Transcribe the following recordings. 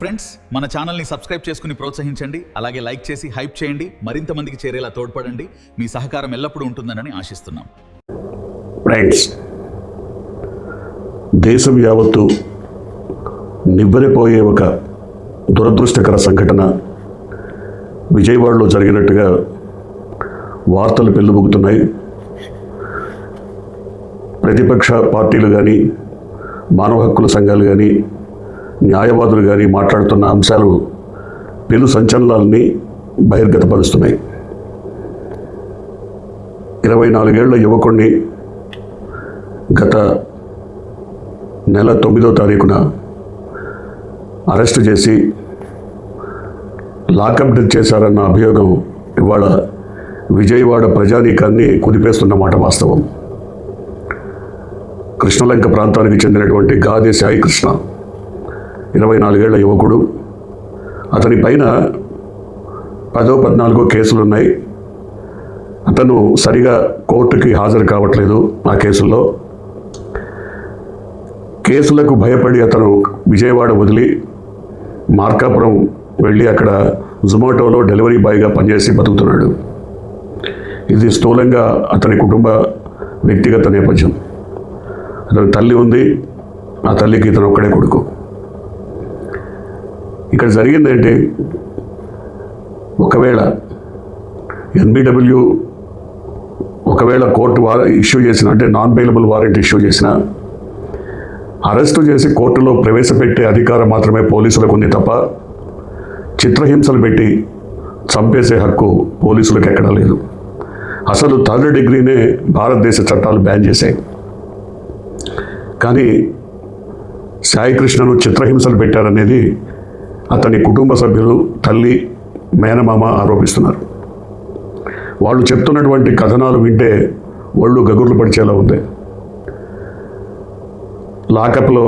Friends, మన ఛానల్ని subscribe చేసుకుని ప్రోత్సహించండి. అలాగే లైక్ చేసి హైప్ చేయండి. మరింత మందికి చేరేలా తోడ్పడండి. మీ సహకారం ఎల్లప్పుడూ ఉంటుందని ఆశిస్తున్నాం. ఫ్రెండ్స్, దేశం యావత్తు నివ్వెరపోయే ఒక దురదృష్టకర సంఘటన విజయవాడలో జరిగినట్టుగా వార్తలు పెళ్ళుబుకుతున్నాయి. ప్రతిపక్ష పార్టీలు కానీ, మానవ హక్కుల సంఘాలు కానీ, న్యాయవాదులు కానీ మాట్లాడుతున్న అంశాలు పెను సంచలనాలని బహిర్గతపరుస్తున్నాయి. 24 ఏళ్ల యువకుడిని గత నెల 9వ తారీఖున అరెస్టు చేసి లాకప్ డెత్ చేశారన్న అభియోగం ఇవాళ విజయవాడ ప్రజానీకాన్ని కుదిపేస్తున్నమాట వాస్తవం. కృష్ణలంక ప్రాంతానికి చెందినటువంటి గాదే సాయి కృష్ణ 24 ఏళ్ల యువకుడు. అతని పైన 10, 14 కేసులున్నాయి. అతను సరిగా కోర్టుకి హాజరు కావట్లేదు. ఆ కేసులకు భయపడి అతను విజయవాడ వదిలి మార్కాపురం వెళ్ళి అక్కడ జొమాటోలో డెలివరీ బాయ్గా పనిచేసి బతుకుతున్నాడు. ఇది స్థూలంగా అతని కుటుంబ వ్యక్తిగత నేపథ్యం. అతని తల్లి ఉంది. ఆ తల్లికి ఇతను ఒక్కడే కొడుకు. ఇక్కడ జరిగిందేంటి, ఒకవేళ ఎన్బిడబ్ల్యూ ఒకవేళ కోర్టు ఇష్యూ చేసిన, అంటే నాన్ బెయిలబుల్ వారెంట్ ఇష్యూ చేసిన, అరెస్టు చేసి కోర్టులో ప్రవేశపెట్టే అధికారం మాత్రమే పోలీసులకు ఉంది తప్ప చిత్రహింసలు పెట్టి చంపేసే హక్కు పోలీసులకు ఎక్కడా లేదు. అసలు 3rd డిగ్రీనే భారతదేశ చట్టాలు బ్యాన్ చేశాయి. కానీ సాయి కృష్ణను చిత్రహింసలు పెట్టారనేది అతని కుటుంబ సభ్యులు, తల్లి, మేనమామ ఆరోపిస్తున్నారు. వాళ్ళు చెప్తున్నటువంటి కథనాలు వింటే ఒళ్ళు గగుర్లు పడిచేలా ఉంది. లాకప్లో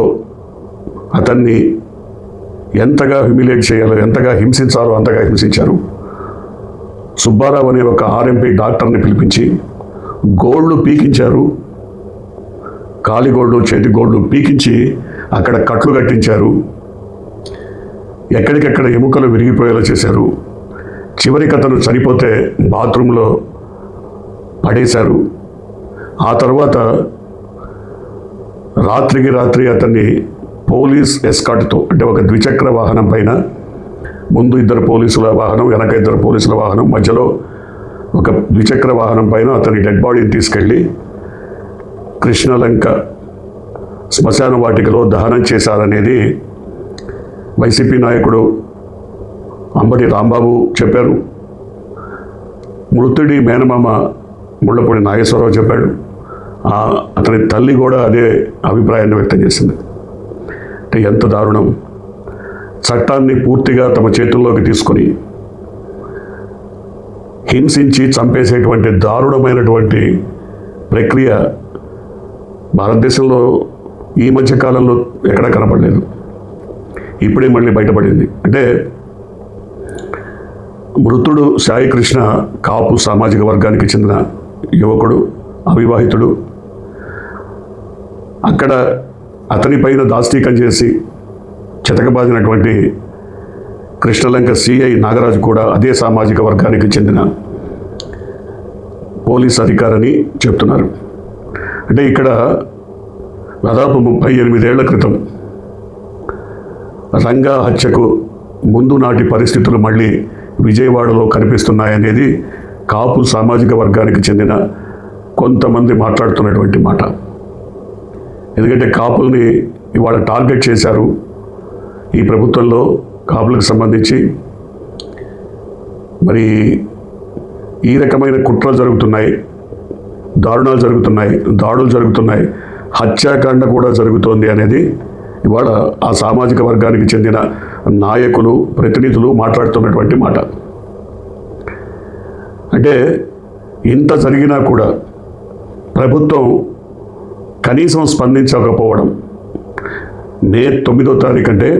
అతన్ని ఎంతగా హ్యూమిలేట్ చేయాలో, ఎంతగా హింసించాలో అంతగా హింసించారు. సుబ్బారావు అనే ఒక ఆర్ఎంపీ డాక్టర్ని పిలిపించి గోళ్ళు పీకించారు. కాలిగోళ్ళు, చేతి గోళ్ళు పీకించి అక్కడ కట్లు కట్టించారు. ఎక్కడికెక్కడ ఎముకలు విరిగిపోయేలా చేశారు. చివరికి అతను చనిపోతే బాత్రూంలో పడేశారు. ఆ తర్వాత రాత్రికి రాత్రి అతన్ని పోలీస్ ఎస్కార్ట్తో, అంటే ఒక ద్విచక్ర వాహనం పైన ముందు 2 పోలీసుల వాహనం, వెనక 2 పోలీసుల వాహనం, మధ్యలో ఒక ద్విచక్ర వాహనం పైన అతని డెడ్ బాడీని తీసుకెళ్ళి కృష్ణలంక శ్మశాన వాటికలో దహనం చేశారనేది వైసీపీ నాయకుడు అంబటి రాంబాబు చెప్పారు. మృతుడి మేనమామ ముళ్ళపూడి నాగేశ్వరరావు చెప్పాడు. అతని తల్లి కూడా అదే అభిప్రాయాన్ని వ్యక్తం చేసింది. అంటే ఎంత దారుణం! చట్టాన్ని పూర్తిగా తమ చేతుల్లోకి తీసుకొని హింసించి చంపేసేటువంటి దారుణమైనటువంటి ప్రక్రియ భారతదేశంలో ఈ మధ్య కాలంలో ఎక్కడా కనపడలేదు. ఇప్పుడే మళ్ళీ బయటపడింది. అంటే మృతుడు సాయి కృష్ణ కాపు సామాజిక వర్గానికి చెందిన యువకుడు, అవివాహితుడు. అక్కడ అతని పైన దాష్టీకం చేసి చితకబాదినటువంటి కృష్ణలంక సిఐ నాగరాజు కూడా అదే సామాజిక వర్గానికి చెందిన పోలీస్ అధికారని చెప్తున్నారు. అంటే ఇక్కడ దాదాపు 38 ఏళ్ల క్రితం రంగా హత్యకు ముందు నాటి పరిస్థితులు మళ్ళీ విజయవాడలో కనిపిస్తున్నాయనేది కాపు సామాజిక వర్గానికి చెందిన కొంతమంది మాట్లాడుతున్నటువంటి మాట. ఎందుకంటే కాపుల్ని ఇవాళ టార్గెట్ చేశారు. ఈ ప్రభుత్వంలో కాపులకు సంబంధించి మరి ఈ రకమైన కుట్రలు జరుగుతున్నాయి, దారుణాలు జరుగుతున్నాయి, దాడులు జరుగుతున్నాయి, హత్యాకాండ కూడా జరుగుతోంది అనేది ఇవాళ ఆ సామాజిక వర్గానికి చెందిన నాయకులు, ప్రతినిధులు మాట్లాడుతున్నటువంటి మాట. అంటే ఇంత జరిగినా కూడా ప్రభుత్వం కనీసం స్పందించకపోవడం. మే 9వ తారీఖు అంటే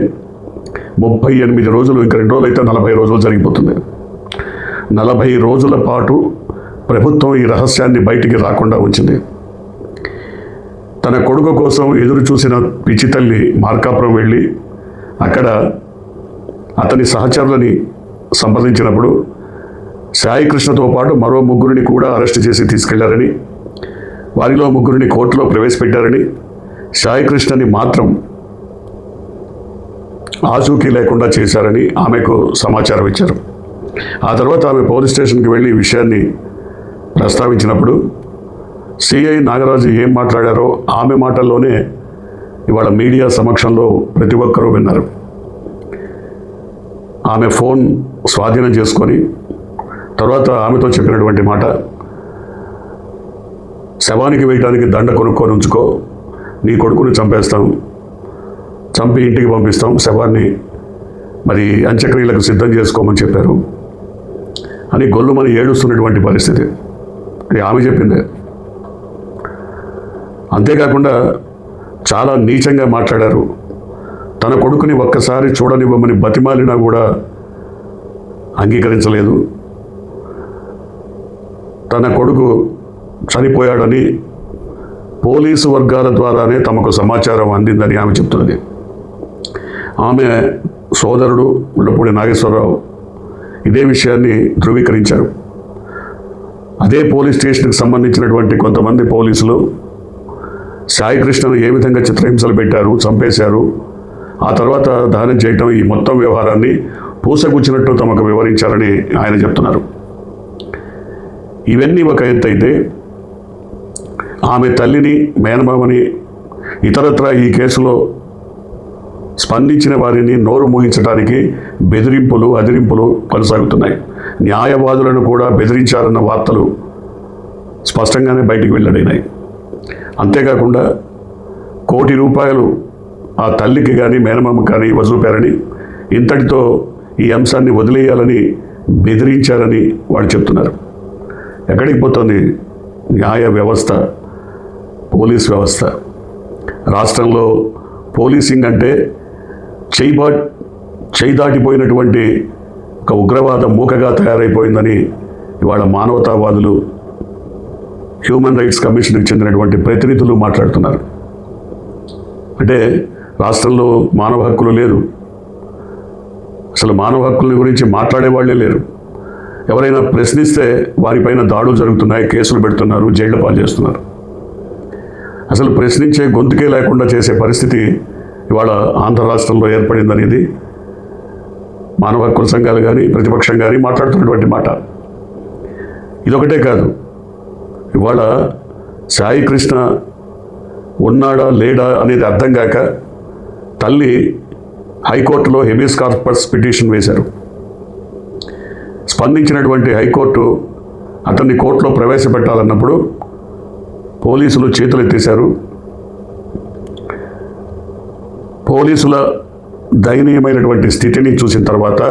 38 రోజులు, ఇంకా 2 రోజులు అయితే 40 రోజులు జరిగిపోతుంది. 40 రోజుల పాటు ప్రభుత్వం ఈ రహస్యాన్ని బయటికి రాకుండా ఉంచింది. తన కొడుకు కోసం ఎదురు చూసిన పిచ్చి తల్లి మార్కాపురం వెళ్ళి అక్కడ అతని సహచరులని సంప్రదించినప్పుడు సాయికృష్ణతో పాటు మరో ముగ్గురిని కూడా అరెస్ట్ చేసి తీసుకెళ్లారని, వారిలో ముగ్గురిని కోర్టులో ప్రవేశపెట్టారని, సాయికృష్ణని మాత్రం ఆచూకీ లేకుండా చేశారని ఆమెకు సమాచారం ఇచ్చారు. ఆ తర్వాత ఆమె పోలీస్ స్టేషన్కి వెళ్ళి ఈ విషయాన్ని ప్రస్తావించినప్పుడు సిఐ నాగరాజు ఏం మాట్లాడారో ఆమె మాటల్లోనే ఇవాళ మీడియా సమక్షంలో ప్రతి ఒక్కరూ విన్నారు. ఆమె ఫోన్ స్వాధీనం చేసుకొని తర్వాత ఆమెతో చెప్పినటువంటి మాట, శవానికి వేయడానికి దండ కొనుక్కొని ఉంచుకో, నీ కొడుకుని చంపేస్తాం, చంపి ఇంటికి పంపిస్తాం, శవాన్ని మరి అంత్యక్రియలకు సిద్ధం చేసుకోమని చెప్పారు అని గొల్లుమని ఏడుస్తున్నటువంటి పరిస్థితి. ఇది ఆమె చెప్పిందే. అంతేకాకుండా చాలా నీచంగా మాట్లాడారు. తన కొడుకుని ఒక్కసారి చూడనివ్వమని బతిమాలినా కూడా అంగీకరించలేదు. తన కొడుకు చనిపోయాడని పోలీసు వర్గాల ద్వారానే తమకు సమాచారం అందిందని ఆమె చెప్తున్నది. ఆమె సోదరుడు ముళ్ళపూడి నాగేశ్వరరావు ఇదే విషయాన్ని ధృవీకరించారు. అదే పోలీస్ స్టేషన్కి సంబంధించినటువంటి కొంతమంది పోలీసులు సాయికృష్ణను ఏ విధంగా చిత్రహింసలు పెట్టారు, చంపేశారు, ఆ తర్వాత దహనం చేయటం, ఈ మొత్తం వ్యవహారాన్ని పూసగుచ్చినట్టు తమకు వివరించారని ఆయన చెప్తున్నారు. ఇవన్నీ ఒక ఎత్తు అయితే ఆమె తల్లిని, మేనమామని, ఇతరత్రా ఈ కేసులో స్పందించిన వారిని నోరు మూయించడానికి బెదిరింపులు, అదిరింపులు కొనసాగుతున్నాయి. న్యాయవాదులను కూడా బెదిరించారన్న వార్తలు స్పష్టంగానే బయటికి వెల్లడైనాయి. అంతేకాకుండా ₹1,00,00,000 ఆ తల్లికి కానీ మేనమామకు కానీ వసూపారని, ఇంతటితో ఈ అంశాన్ని వదిలేయాలని బెదిరించారని వాళ్ళు చెప్తున్నారు. ఎక్కడికి పోతుంది న్యాయ వ్యవస్థ, పోలీస్ వ్యవస్థ? రాష్ట్రంలో పోలీసింగ్ అంటే చేయి దాటిపోయినటువంటి ఒక ఉగ్రవాద మూకగా తయారైపోయిందని ఇవాళ మానవతావాదులు, హ్యూమన్ రైట్స్ కమిషన్కి చెందినటువంటి ప్రతినిధులు మాట్లాడుతున్నారు. అంటే రాష్ట్రంలో మానవ హక్కులు లేదు, అసలు మానవ హక్కుల గురించి మాట్లాడే వాళ్ళే లేరు. ఎవరైనా ప్రశ్నిస్తే వారిపైన దాడులు జరుగుతున్నాయి, కేసులు పెడుతున్నారు, జైళ్ల పాలు చేస్తున్నారు. అసలు ప్రశ్నించే గొంతుకే లేకుండా చేసే పరిస్థితి ఇవాళ ఆంధ్ర రాష్ట్రంలో ఏర్పడిందనేది మానవ హక్కుల సంఘాలు కానీ ప్రతిపక్షం కానీ మాట్లాడుతున్నటువంటి మాట. ఇదొకటే కాదు, ఇవాళ సాయికృష్ణ ఉన్నాడా లేడా అనేది అర్థం కాక తల్లి హైకోర్టులో హెబియస్ కార్పస్ పిటిషన్ వేశారు. స్పందించినటువంటి హైకోర్టు అతన్ని కోర్టులో ప్రవేశపెట్టాలన్నప్పుడు పోలీసులు చేతులు ఎత్తేశారు. పోలీసుల దయనీయమైనటువంటి స్థితిని చూసిన తర్వాత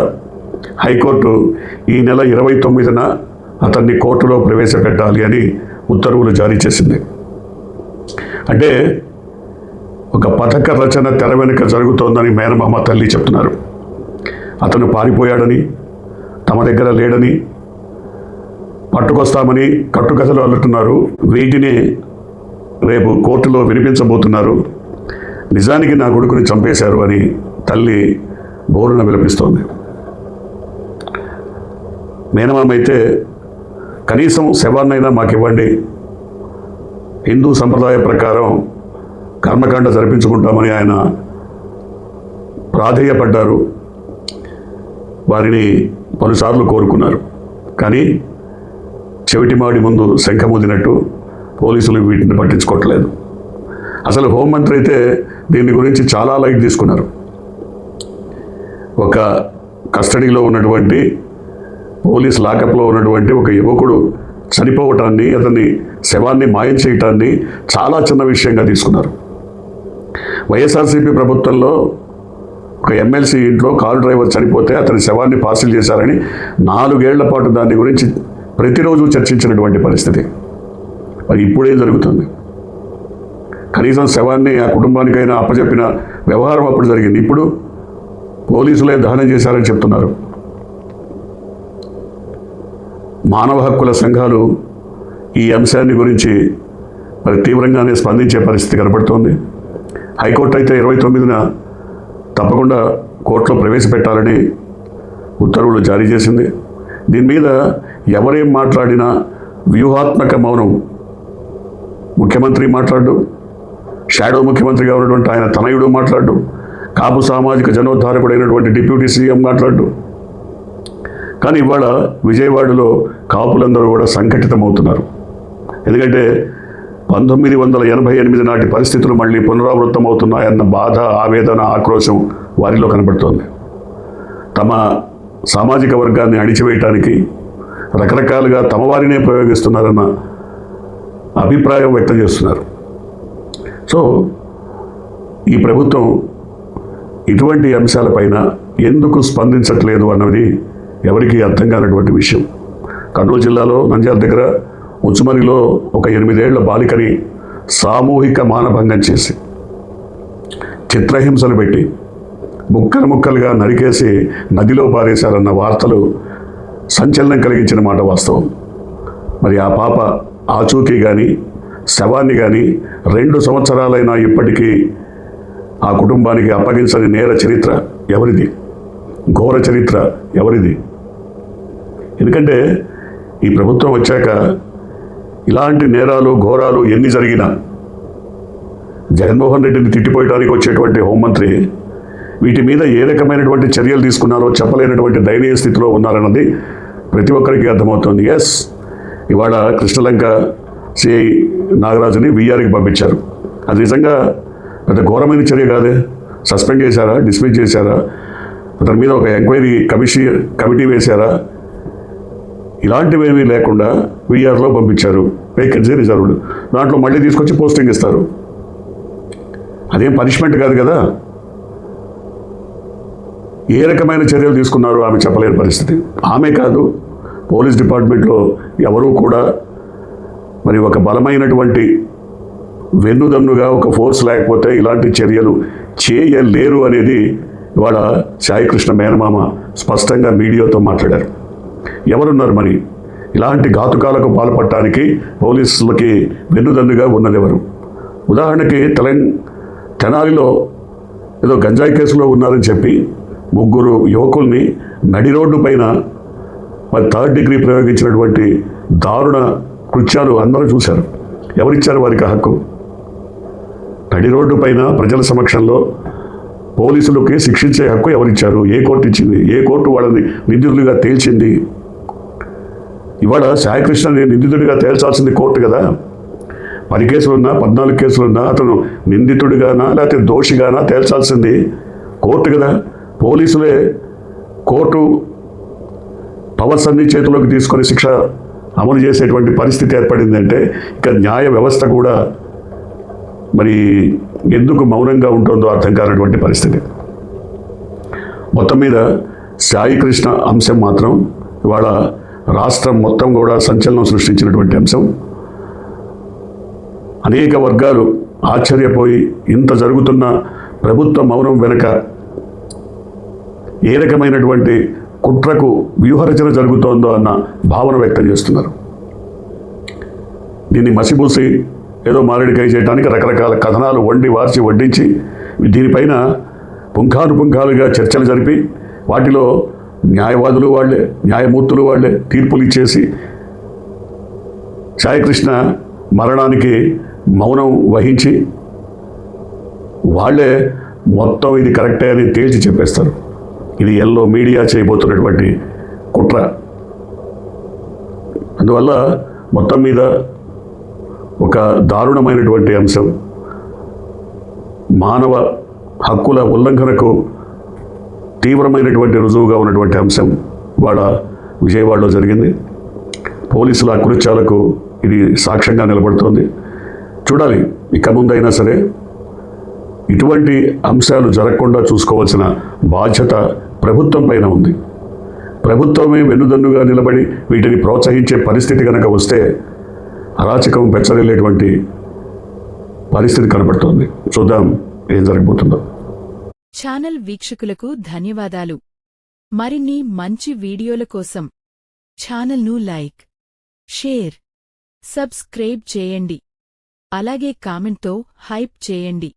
హైకోర్టు ఈ నెల 29న అతన్ని కోర్టులో ప్రవేశపెట్టాలి అని ఉత్తర్వులు జారీ చేసింది. అంటే ఒక పథక రచన తెర వెనుక జరుగుతోందని మేనమామ తల్లి చెప్తున్నారు. అతను పారిపోయాడని, తమ దగ్గర లేడని, పట్టుకొస్తామని కట్టుకథలు అల్లుతున్నారు. వీటిని రేపు కోర్టులో వినిపించబోతున్నారు. నిజానికి నా కొడుకుని చంపేశారు అని తల్లి బోరున విలపిస్తోంది. మేనమామ అయితే కనీసం శవాన్నైనా మాకు ఇవ్వండి, హిందూ సంప్రదాయ ప్రకారం కర్మకాండ జరిపించుకుంటామని ఆయన ప్రాధేయపడ్డారు. వారిని పలుసార్లు కోరుకున్నారు. కానీ చెవిటిమాడి ముందు శంఖమూదినట్టు పోలీసులు వీటిని పట్టించుకోవట్లేదు. అసలు హోంమంత్రి అయితే దీని గురించి చాలా లైట్ తీసుకున్నారు. ఒక కస్టడీలో ఉన్నటువంటి, పోలీస్ లాకప్లో ఉన్నటువంటి ఒక యువకుడు చనిపోవటాన్ని, అతన్ని శవాన్ని మాయం చేయటాన్ని చాలా చిన్న విషయంగా తీసుకున్నారు. వైఎస్ఆర్సీపీ ప్రభుత్వంలో ఒక ఎమ్మెల్సీ ఇంట్లో కారు డ్రైవర్ చనిపోతే అతని శవాన్ని పార్సిల్ చేశారని 4 ఏళ్ల పాటు దాని గురించి ప్రతిరోజు చర్చించినటువంటి పరిస్థితి. మరి ఇప్పుడేం జరుగుతుంది? కనీసం శవాన్ని ఆ కుటుంబానికైనా అప్పచెప్పిన వ్యవహారం అప్పుడు జరిగింది. ఇప్పుడు పోలీసులే దహనం చేశారని చెప్తున్నారు. మానవ హక్కుల సంఘాలు ఈ అంశాన్ని గురించి మరి తీవ్రంగానే స్పందించే పరిస్థితి కనబడుతోంది. హైకోర్టు అయితే 29న తప్పకుండా కోర్టులో ప్రవేశపెట్టాలని ఉత్తర్వులు జారీ చేసింది. దీని మీద ఎవరేం మాట్లాడినా వ్యూహాత్మక మౌనం. ముఖ్యమంత్రి మాట్లాడు, షాడో ముఖ్యమంత్రిగా ఉన్నటువంటి ఆయన తనయుడు మాట్లాడు, కాపు సామాజిక జనోద్ధారకుడైనటువంటి డిప్యూటీ సీఎం మాట్లాడు. కానీ ఇవాళ విజయవాడలో కాపులందరూ కూడా సంఘటితమవుతున్నారు. ఎందుకంటే 1988 నాటి పరిస్థితులు మళ్ళీ పునరావృతమవుతున్నాయన్న బాధ, ఆవేదన, ఆక్రోశం వారిలో కనబడుతోంది. తమ సామాజిక వర్గాన్ని అణిచివేయటానికి రకరకాలుగా తమ వారినే ప్రయోగిస్తున్నారన్న అభిప్రాయం వ్యక్తం చేస్తున్నారు. సో ఈ ప్రభుత్వం ఇటువంటి అంశాలపైన ఎందుకు స్పందించట్లేదు అన్నది ఎవరికీ అర్థం కానటువంటి విషయం. కర్నూలు జిల్లాలో నంద్యాల దగ్గర ఉచ్చుమరిలో ఒక 8 ఏళ్ల బాలికని సామూహిక మానభంగం చేసి చిత్రహింసలు పెట్టి ముక్కలు ముక్కలుగా నరికేసి నదిలో పారేశారన్న వార్తలు సంచలనం కలిగించిన మాట వాస్తవం. మరి ఆ పాప ఆచూకీ కానీ శవాన్ని కానీ 2 సంవత్సరాలైనా ఇప్పటికీ ఆ కుటుంబానికి అప్పగించని నేర చరిత్ర ఎవరిది? ఘోర చరిత్ర ఎవరిది? ఎందుకంటే ఈ ప్రభుత్వం వచ్చాక ఇలాంటి నేరాలు, ఘోరాలు ఎన్ని జరిగినా జగన్మోహన్ రెడ్డిని తిట్టిపోయడానికి వచ్చేటువంటి హోంమంత్రి వీటి మీద ఏ రకమైనటువంటి చర్యలు తీసుకున్నారో చెప్పలేనటువంటి దయనీయ స్థితిలో ఉన్నారన్నది ప్రతి ఒక్కరికి అర్థమవుతుంది. ఎస్, ఇవాళ కృష్ణలంక సిఐ నాగరాజుని వీఆర్కి పంపించారు. అది నిజంగా పెద్ద ఘోరమైన చర్య కాదే. సస్పెండ్ చేశారా? డిస్మిస్ చేశారా? అతని మీద ఒక ఎంక్వైరీ కమిటీ వేశారా? ఇలాంటివేమీ లేకుండా వీఆర్లో పంపించారు. వేకెన్సీ రిజర్వ్డ్, దాంట్లో మళ్ళీ తీసుకొచ్చి పోస్టింగ్ ఇస్తారు. అదేం పనిష్మెంట్ కాదు కదా. ఏ రకమైన చర్యలు తీసుకున్నారో ఆమె చెప్పలేని పరిస్థితి. ఆమె కాదు, పోలీస్ డిపార్ట్మెంట్లో ఎవరూ కూడా మరి ఒక బలమైనటువంటి వెన్నుదన్నుగా ఒక ఫోర్స్ లేకపోతే ఇలాంటి చర్యలు చేయలేరు అనేది ఇవాళ సాయికృష్ణ మేనమామ స్పష్టంగా మీడియాతో మాట్లాడారు. ఎవరున్నారు మరి ఇలాంటి ఘాతుకాలకు పాల్పడటానికి పోలీసులకి వెన్నుదన్నుగా ఉన్నది ఎవరు? ఉదాహరణకి తెనాలిలో ఏదో గంజాయి కేసులో ఉన్నారని చెప్పి 3 యువకుల్ని నడి రోడ్డు పైన మరి 3rd డిగ్రీ ప్రయోగించినటువంటి దారుణ కృత్యాలు అందరూ చూశారు. ఎవరిచ్చారు వారికి హక్కు? నడి రోడ్డు పైన ప్రజల సమక్షంలో పోలీసులకి శిక్షించే హక్కు ఎవరిచ్చారు? ఏ కోర్టు ఇచ్చింది? ఏ కోర్టు వాళ్ళని నిందితులుగా తేల్చింది? ఇవాళ సాయికృష్ణని నిందితుడిగా తేల్చాల్సింది కోర్టు కదా. 10 కేసులున్నా 14 కేసులున్నా అతను నిందితుడిగానా లేకపోతే దోషిగానా తేల్చాల్సింది కోర్టు కదా. పోలీసులే కోర్టు పవర్స్ అన్ని చేతిలోకి తీసుకొని శిక్ష అమలు చేసేటువంటి పరిస్థితి ఏర్పడిందంటే ఇక న్యాయ వ్యవస్థ కూడా మరి ఎందుకు మౌనంగా ఉంటుందో అర్థం కానటువంటి పరిస్థితి. మొత్తం మీద సాయికృష్ణ అంశం మాత్రం ఇవాళ రాష్ట్రం మొత్తం కూడా సంచలనం సృష్టించినటువంటి అంశం. అనేక వర్గాలు ఆశ్చర్యపోయి ఇంత జరుగుతున్న ప్రభుత్వ మౌనం వెనుక ఏ రకమైనటువంటి కుట్రకు వ్యూహరచన జరుగుతోందో అన్న భావన వ్యక్తం చేస్తున్నారు. దీన్ని మసిబూసి ఏదో మారేడికాయ చేయడానికి రకరకాల కథనాలు వడ్డించి దీనిపైన పుంఖానుపుంఖాలుగా చర్చలు జరిపి వాటిలో న్యాయవాదులు వాళ్ళే, న్యాయమూర్తులు వాళ్ళే తీర్పులు ఇచ్చేసి సాయికృష్ణ మరణానికి మౌనం వహించి వాళ్ళే మొత్తం ఇది కరెక్టే అని తేల్చి చెప్పేస్తారు. ఇది ఎల్లో మీడియా చేయబోతున్నటువంటి కుట్ర. అందువల్ల మొత్తం మీద ఒక దారుణమైనటువంటి అంశం, మానవ హక్కుల ఉల్లంఘనకు తీవ్రమైనటువంటి రుజువుగా ఉన్నటువంటి అంశం వాళ్ళ విజయవాడలో జరిగింది. పోలీసుల అకృత్యాలకు ఇది సాక్ష్యంగా నిలబడుతోంది. చూడాలి, ఇక ముందైనా సరే ఇటువంటి అంశాలు జరగకుండా చూసుకోవాల్సిన బాధ్యత ప్రభుత్వం పైన ఉంది. ప్రభుత్వమే వెన్నుదన్నుగా నిలబడి వీటిని ప్రోత్సహించే పరిస్థితి కనుక వస్తే అరాచకం పెచ్చరిల్లేటువంటి పరిస్థితి కనబడుతోంది. చూద్దాం ఏం జరగబోతుందో. ఛానల్ వీక్షకులకు ధన్యవాదాలు. మరిన్ని మంచి వీడియోల కోసం ఛానల్ను లైక్, షేర్, సబ్స్క్రైబ్ చేయండి. అలాగే కామెంట్తో హైప్ చేయండి.